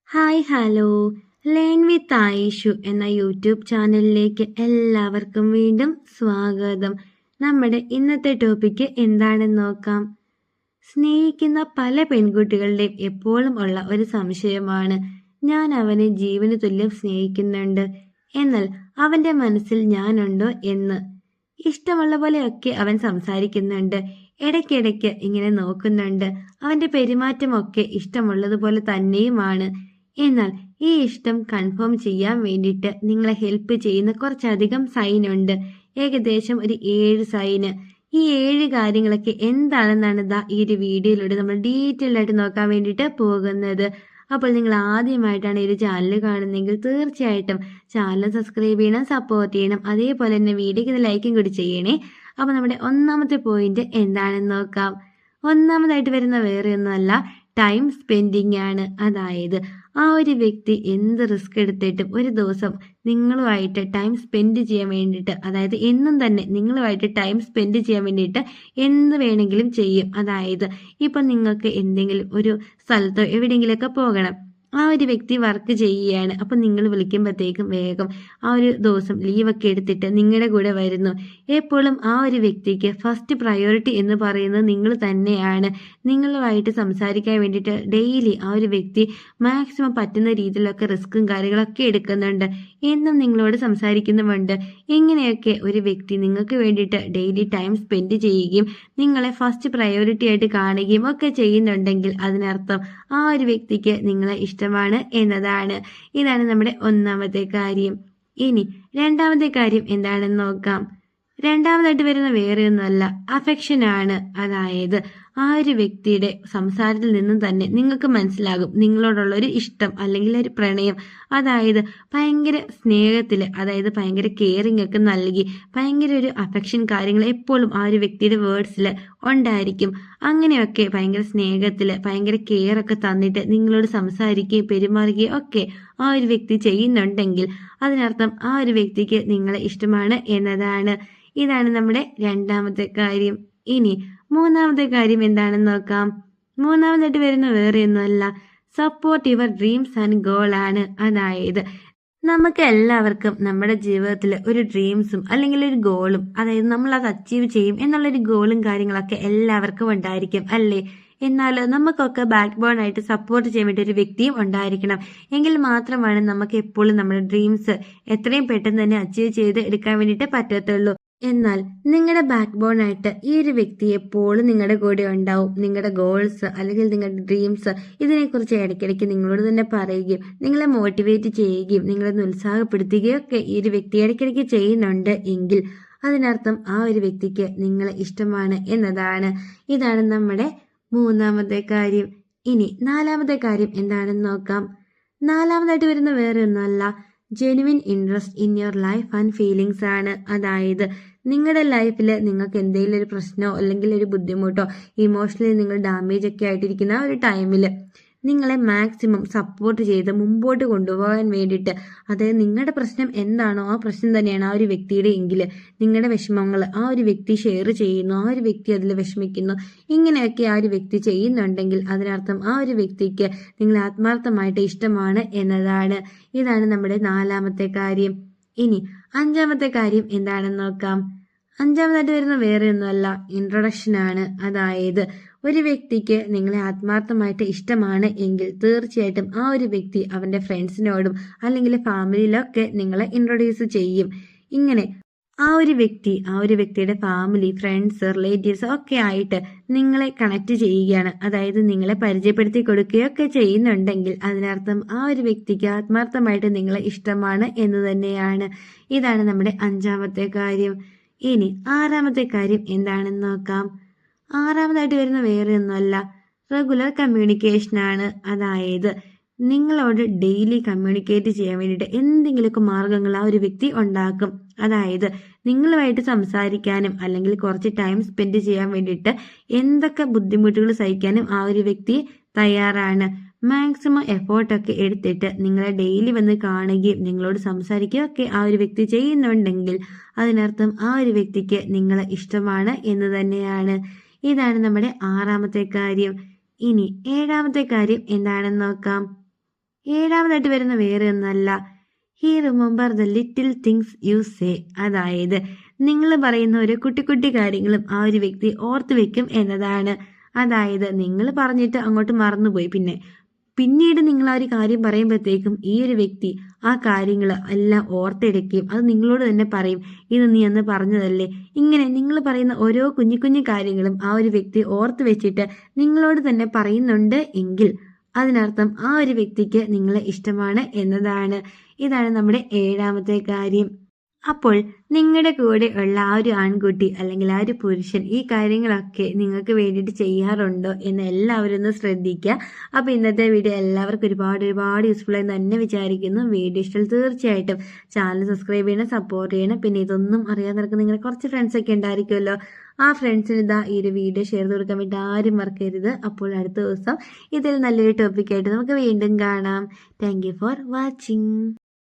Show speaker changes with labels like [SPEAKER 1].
[SPEAKER 1] Hi hello learn with Ayishu എന്ന YouTube ചാനലിലേക്ക് എല്ലാവർക്കും വീണ്ടും സ്വാഗതം. നമ്മുടെ ഇന്നത്തെ ടോപ്പിക്ക് എന്താണെന്ന് നോക്കാം. സ്നേഹിക്കുന്ന പല പെൺകുട്ടികളുടെയും എപ്പോഴും ഉള്ള ഒരു സംശയമാണ്, ഞാൻ അവനെ ജീവന് തുല്യം സ്നേഹിക്കുന്നുണ്ട്, എന്നാൽ അവന്റെ മനസ്സിൽ ഞാനുണ്ടോ എന്ന്. ഇഷ്ടമുള്ള പോലെയൊക്കെ അവൻ സംസാരിക്കുന്നുണ്ട്, ഇടയ്ക്കിടയ്ക്ക് ഇങ്ങനെ നോക്കുന്നുണ്ട്, അവന്റെ പെരുമാറ്റമൊക്കെ ഇഷ്ടമുള്ളതുപോലെ തന്നെയുമാണ്. എന്നാൽ ഈ ഇഷ്ടം കൺഫേം ചെയ്യാൻ വേണ്ടിയിട്ട് നിങ്ങളെ ഹെൽപ്പ് ചെയ്യുന്ന കുറച്ചധികം സൈൻ ഉണ്ട്. ഏകദേശം ഒരു 7 സൈന്. ഈ 7 കാര്യങ്ങളൊക്കെ എന്താണെന്നാണ് ഈ ഒരു വീഡിയോയിലൂടെ നമ്മൾ ഡീറ്റെയിൽ ആയിട്ട് നോക്കാൻ വേണ്ടിയിട്ട് പോകുന്നത്. അപ്പോൾ നിങ്ങൾ ആദ്യമായിട്ടാണ് ഈ ഒരു ചാനൽ കാണുന്നതെങ്കിൽ തീർച്ചയായിട്ടും ചാനൽ സബ്സ്ക്രൈബ് ചെയ്യണം, സപ്പോർട്ട് ചെയ്യണം. അതേപോലെ തന്നെ വീഡിയോക്ക് ലൈക്കും കൂടി ചെയ്യണേ. അപ്പോൾ നമ്മുടെ ഒന്നാമത്തെ പോയിന്റ് എന്താണെന്ന് നോക്കാം. ഒന്നാമതായിട്ട് വരുന്ന വേറെ ഒന്നുമല്ല, ടൈം സ്പെൻഡിങ് ആണ്. അതായത് ആ ഒരു വ്യക്തി എന്ത് റിസ്ക് എടുത്തിട്ടും ഒരു ദിവസം നിങ്ങളുമായിട്ട് ടൈം സ്പെൻഡ് ചെയ്യാൻ വേണ്ടിയിട്ട്, അതായത് എന്നും തന്നെ നിങ്ങളുമായിട്ട് ടൈം സ്പെൻഡ് ചെയ്യാൻ വേണ്ടിയിട്ട് എന്ത് വേണമെങ്കിലും ചെയ്യും. അതായത് ഇപ്പം നിങ്ങൾക്ക് എന്തെങ്കിലും ഒരു സ്ഥലത്തോ എവിടെയെങ്കിലുമൊക്കെ പോകണം, ആ ഒരു വ്യക്തി വർക്ക് ചെയ്യുകയാണ്, അപ്പം നിങ്ങൾ വിളിക്കുമ്പോഴത്തേക്കും വേഗം ആ ഒരു ദിവസം ലീവൊക്കെ എടുത്തിട്ട് നിങ്ങളുടെ കൂടെ വരുന്നു. എപ്പോഴും ആ ഒരു വ്യക്തിക്ക് ഫസ്റ്റ് പ്രയോറിറ്റി എന്ന് പറയുന്നത് നിങ്ങൾ തന്നെയാണ്. നിങ്ങളുമായിട്ട് സംസാരിക്കാൻ വേണ്ടിയിട്ട് ഡെയിലി ആ ഒരു വ്യക്തി മാക്സിമം പറ്റുന്ന രീതിയിലൊക്കെ റിസ്ക്കും കാര്യങ്ങളൊക്കെ എടുക്കുന്നുണ്ട്, എന്നും നിങ്ങളോട് സംസാരിക്കുന്നുമുണ്ട്. ഇങ്ങനെയൊക്കെ ഒരു വ്യക്തി നിങ്ങൾക്ക് വേണ്ടിയിട്ട് ഡെയിലി ടൈം സ്പെൻഡ് ചെയ്യുകയും നിങ്ങളെ ഫസ്റ്റ് പ്രയോറിറ്റി ആയിട്ട് കാണുകയും ഒക്കെ ചെയ്യുന്നുണ്ടെങ്കിൽ അതിനർത്ഥം ആ ഒരു വ്യക്തിക്ക് നിങ്ങളെ ഇഷ്ടമാണ് എന്നതാണ്. ഇതാണ് നമ്മുടെ ഒന്നാമത്തെ കാര്യം. ഇനി രണ്ടാമത്തെ കാര്യം എന്താണെന്ന് നോക്കാം. രണ്ടാമതായിട്ട് വരുന്ന വേറെ ഒന്നുമല്ല, അഫെക്ഷൻ ആണ്. അതായത് ആ ഒരു വ്യക്തിയുടെ സംസാരത്തിൽ നിന്നും തന്നെ നിങ്ങൾക്ക് മനസ്സിലാകും നിങ്ങളോടുള്ള ഒരു ഇഷ്ടം അല്ലെങ്കിൽ ഒരു പ്രണയം. അതായത് ഭയങ്കര സ്നേഹത്തില്, അതായത് ഭയങ്കര കെയറിങ് ഒക്കെ നൽകി ഭയങ്കര ഒരു അഫെക്ഷൻ കാര്യങ്ങൾ എപ്പോഴും ആ ഒരു വ്യക്തിയുടെ വേർഡ്സിൽ ഉണ്ടായിരിക്കും. അങ്ങനെയൊക്കെ ഭയങ്കര സ്നേഹത്തില് ഭയങ്കര കെയർ ഒക്കെ തന്നിട്ട് നിങ്ങളോട് സംസാരിക്കുകയും പെരുമാറുകയും ഒക്കെ ആ ഒരു വ്യക്തി ചെയ്യുന്നുണ്ടെങ്കിൽ അതിനർത്ഥം ആ ഒരു വ്യക്തിക്ക് നിങ്ങളെ ഇഷ്ടമാണ് എന്നതാണ്. ഇതാണ് നമ്മുടെ രണ്ടാമത്തെ കാര്യം. ഇനി മൂന്നാമത്തെ കാര്യം എന്താണെന്ന് നോക്കാം. മൂന്നാമതായിട്ട് വരുന്ന വേറെ ഒന്നുമല്ല, support your dreams and goal ആണ്. അതായത് നമുക്ക് എല്ലാവർക്കും നമ്മുടെ ജീവിതത്തിൽ ഒരു ഡ്രീംസും അല്ലെങ്കിൽ ഒരു ഗോളും, അതായത് നമ്മൾ അത് അച്ചീവ് ചെയ്യും എന്നുള്ളൊരു ഗോളും കാര്യങ്ങളൊക്കെ എല്ലാവർക്കും ഉണ്ടായിരിക്കും അല്ലേ. എന്നാൽ നമുക്കൊക്കെ ബാക്ക് ബോൺ ആയിട്ട് സപ്പോർട്ട് ചെയ്യാൻ വേണ്ടി ഒരു വ്യക്തിയും ഉണ്ടായിരിക്കണം. എങ്കിൽ മാത്രമാണ് നമുക്ക് എപ്പോഴും നമ്മുടെ ഡ്രീംസ് എത്രയും പെട്ടെന്ന് തന്നെ അച്ചീവ് ചെയ്ത് എടുക്കാൻ വേണ്ടിയിട്ട് പറ്റത്തുള്ളൂ. എന്നാൽ നിങ്ങളുടെ ബാക്ക് ബോൺ ആയിട്ട് ഈ ഒരു വ്യക്തി എപ്പോഴും നിങ്ങളുടെ കൂടെ ഉണ്ടാവും. നിങ്ങളുടെ ഗോൾസ് അല്ലെങ്കിൽ നിങ്ങളുടെ ഡ്രീംസ് ഇതിനെക്കുറിച്ച് ഇടയ്ക്കിടയ്ക്ക് നിങ്ങളോട് തന്നെ പറയുകയും നിങ്ങളെ മോട്ടിവേറ്റ് ചെയ്യുകയും നിങ്ങളെ ഉത്സാഹപ്പെടുത്തുകയും ഒക്കെ ഈ ഒരു വ്യക്തി ഇടയ്ക്കിടയ്ക്ക് ചെയ്യുന്നുണ്ട് എങ്കിൽ അതിനർത്ഥം ആ ഒരു വ്യക്തിക്ക് നിങ്ങളെ ഇഷ്ടമാണ് എന്നതാണ്. ഇതാണ് നമ്മുടെ മൂന്നാമത്തെ കാര്യം. ഇനി നാലാമത്തെ കാര്യം എന്താണെന്ന് നോക്കാം. നാലാമതായിട്ട് വരുന്ന വേറെ ഒന്നുമല്ല, genuine interest in your life and feelings ആണ്. അതായത് നിങ്ങളുടെ ലൈഫിൽ നിങ്ങൾക്ക് എന്തെങ്കിലും ഒരു പ്രശ്നമോ അല്ലെങ്കിൽ ഒരു ബുദ്ധിമുട്ടോ ഇമോഷണലി നിങ്ങൾ ഡാമേജ് ഒക്കെ ആയിട്ടിരിക്കുന്ന ആ ഒരു ടൈമിൽ നിങ്ങളെ മാക്സിമം സപ്പോർട്ട് ചെയ്ത് മുമ്പോട്ട് കൊണ്ടുപോകാൻ വേണ്ടിയിട്ട്, അതായത് നിങ്ങളുടെ പ്രശ്നം എന്താണോ ആ പ്രശ്നം തന്നെയാണ് ആ ഒരു വ്യക്തിയുടെ എങ്കിൽ നിങ്ങളുടെ വിഷമങ്ങൾ ആ ഒരു വ്യക്തി ഷെയർ ചെയ്യുന്നു, ആ ഒരു വ്യക്തി അതിൽ വിഷമിക്കുന്നു, ഇങ്ങനെയൊക്കെ ആ ഒരു വ്യക്തി ചെയ്യുന്നുണ്ടെങ്കിൽ അതിനർത്ഥം ആ ഒരു വ്യക്തിക്ക് നിങ്ങളെ ആത്മാർത്ഥമായിട്ട് ഇഷ്ടമാണ് എന്നതാണ്. ഇതാണ് നമ്മുടെ നാലാമത്തെ കാര്യം. ഇനി അഞ്ചാമത്തെ കാര്യം എന്താണെന്ന് നോക്കാം. അഞ്ചാമതായിട്ട് വരുന്ന വേറെ ഒന്നുമല്ല, ഇൻട്രൊഡക്ഷൻ ആണ്. അതായത് ഒരു വ്യക്തിക്ക് നിങ്ങളെ ആത്മാർത്ഥമായിട്ട് ഇഷ്ടമാണ് എങ്കിൽ തീർച്ചയായിട്ടും ആ ഒരു വ്യക്തി അവന്റെ ഫ്രണ്ട്സിനോടും അല്ലെങ്കിൽ ഫാമിലിയിലൊക്കെ നിങ്ങളെ ഇൻട്രൊഡ്യൂസ് ചെയ്യും. ഇങ്ങനെ ആ ഒരു വ്യക്തിയുടെ ഫാമിലി, ഫ്രണ്ട്സ്, റിലേറ്റീവ്സ് ഒക്കെ ആയിട്ട് നിങ്ങളെ കണക്ട് ചെയ്യുകയാണ്, അതായത് നിങ്ങളെ പരിചയപ്പെടുത്തി കൊടുക്കുകയൊക്കെ ചെയ്യുന്നുണ്ടെങ്കിൽ അതിനർത്ഥം ആ ഒരു വ്യക്തിക്ക് ആത്മാർത്ഥമായിട്ട് നിങ്ങളെ ഇഷ്ടമാണ് എന്ന് തന്നെയാണ്. ഇതാണ് നമ്മുടെ അഞ്ചാമത്തെ കാര്യം. ഇനി ആറാമത്തെ കാര്യം എന്താണെന്ന് നോക്കാം. ആറാമതായിട്ട് വരുന്ന വേറെ ഒന്നുമല്ല, റെഗുലർ കമ്മ്യൂണിക്കേഷൻ ആണ്. അതായത് നിങ്ങളോട് ഡെയിലി കമ്മ്യൂണിക്കേറ്റ് ചെയ്യാൻ വേണ്ടിയിട്ട് എന്തെങ്കിലുമൊക്കെ മാർഗങ്ങൾ ആ ഒരു വ്യക്തി ഉണ്ടാക്കും. അതായത് നിങ്ങളുമായിട്ട് സംസാരിക്കാനും അല്ലെങ്കിൽ കുറച്ച് ടൈം സ്പെൻഡ് ചെയ്യാൻ വേണ്ടിയിട്ട് എന്തൊക്കെ ബുദ്ധിമുട്ടുകൾ സഹിക്കാനും ആ ഒരു വ്യക്തി തയ്യാറാണ്. മാക്സിമം എഫേർട്ടൊക്കെ എടുത്തിട്ട് നിങ്ങളെ ഡെയിലി വന്ന് കാണുകയും നിങ്ങളോട് സംസാരിക്കുകയും ഒക്കെ ആ ഒരു വ്യക്തി ചെയ്യുന്നുണ്ടെങ്കിൽ അതിനർത്ഥം ആ ഒരു വ്യക്തിക്ക് നിങ്ങളെ ഇഷ്ടമാണ് എന്ന് തന്നെയാണ്. ഇതാണ് നമ്മുടെ ആറാമത്തെ കാര്യം. ഇനി ഏഴാമത്തെ കാര്യം എന്താണെന്ന് നോക്കാം. ഏഴാമതായിട്ട് വരുന്ന വേറെ ഒന്നല്ല, he remember the little things you say. അതായത് നിങ്ങൾ പറയുന്ന ഒരു കുട്ടി കുട്ടി കാര്യങ്ങളും ആ ഒരു വ്യക്തി ഓർത്ത് വെക്കും എന്നതാണ്. അതായത് നിങ്ങൾ പറഞ്ഞിട്ട് അങ്ങോട്ട് മറന്നുപോയി, പിന്നീട് നിങ്ങൾ ആ ഒരു കാര്യം പറയുമ്പോഴത്തേക്കും ഈ ഒരു വ്യക്തി ആ കാര്യങ്ങൾ എല്ലാം ഓർത്തെടുക്കുകയും അത് നിങ്ങളോട് തന്നെ പറയും, ഇത് നീ അന്ന് പറഞ്ഞതല്ലേ. ഇങ്ങനെ നിങ്ങൾ പറയുന്ന ഓരോ കുഞ്ഞു കുഞ്ഞു കാര്യങ്ങളും ആ ഒരു വ്യക്തി ഓർത്ത് വെച്ചിട്ട് നിങ്ങളോട് തന്നെ പറയുന്നുണ്ട് എങ്കിൽ അതിനർത്ഥം ആ ഒരു വ്യക്തിക്ക് നിങ്ങളെ ഇഷ്ടമാണ് എന്നതാണ്. ഇതാണ് നമ്മുടെ ഏഴാമത്തെ കാര്യം. അപ്പോൾ നിങ്ങളുടെ കൂടെ ഉള്ള ആ ഒരു ആൺകുട്ടി അല്ലെങ്കിൽ ആ ഒരു പുരുഷൻ ഈ കാര്യങ്ങളൊക്കെ നിങ്ങൾക്ക് വേണ്ടിയിട്ട് ചെയ്യാറുണ്ടോ എന്ന് എല്ലാവരും ഒന്ന് ശ്രദ്ധിക്കുക. അപ്പോൾ ഇന്നത്തെ വീഡിയോ എല്ലാവർക്കും ഒരുപാട് യൂസ്ഫുൾ ആയി തന്നെ വിചാരിക്കുന്നു. വീഡിയോ ഇഷ്ടം തീർച്ചയായിട്ടും ചാനൽ സബ്സ്ക്രൈബ് ചെയ്യണം, സപ്പോർട്ട് ചെയ്യണം. പിന്നെ ഇതൊന്നും അറിയാതെ നടക്കുന്ന നിങ്ങളുടെ കുറച്ച് ഫ്രണ്ട്സൊക്കെ ഉണ്ടായിരിക്കുമല്ലോ, ആ ഫ്രണ്ട്സിന് ഇതാ ഈ ഒരു വീഡിയോ ഷെയർ ചെയ്ത് കൊടുക്കാൻ വേണ്ടി ആരും മറക്കരുത്. അപ്പോൾ അടുത്ത ദിവസം ഇതിൽ നല്ലൊരു ടോപ്പിക്കായിട്ട് നമുക്ക് വീണ്ടും കാണാം. Thank you for watching.